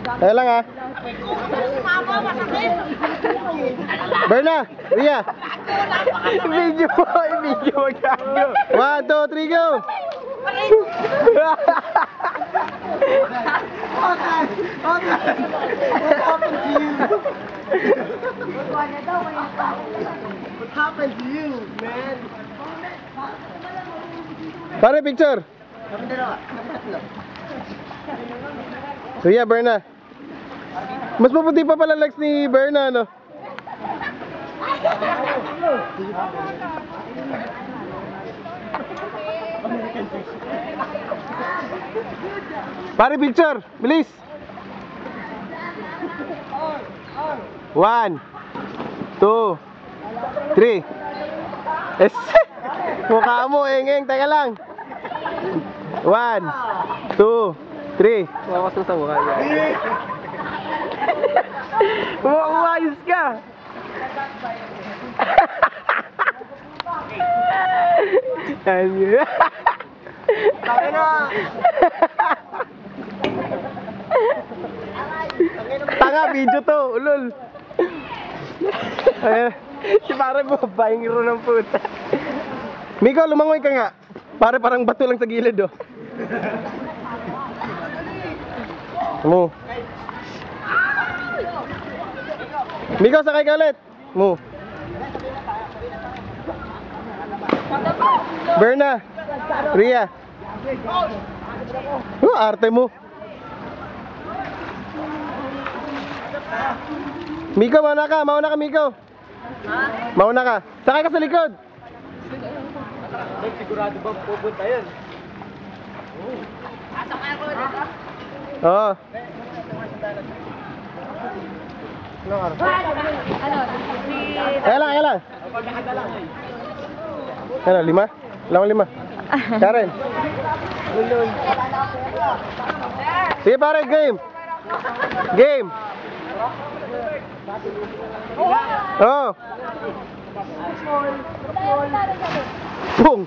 Kaya lang ha. Berna, Ria. Video mo gago. 1, 2, 3, go! What happened to you, man? Pare, picture! Ria, Berna. Mas maputi pa pala legs ni Berna, no? Pare, picture! Bilis! 1, 2, 3. Mukha mo, eng-eng. Teka lang. 1, 2, 3. Wawas mo sa mukha niya. Umayos ka. Tangin na. Tanga, video to. Ulol. Si pare mo, bangiro ng puta. Miko, lumangoy ka nga. Pare, parang bato lang sa gilid, oh. Mo. Miko, sakay ka ulit. Mo. Berna. Ria. Arte mo. Miko, mauna ka. Mauna ka, Miko. Mauna ka. Sakay ka sa likod. Sigurado bang pupunta yun? Oo. Kaya lang. Ano, 5? Ilang 5? Karen. Sige pare, game. Game. Oo. Boom.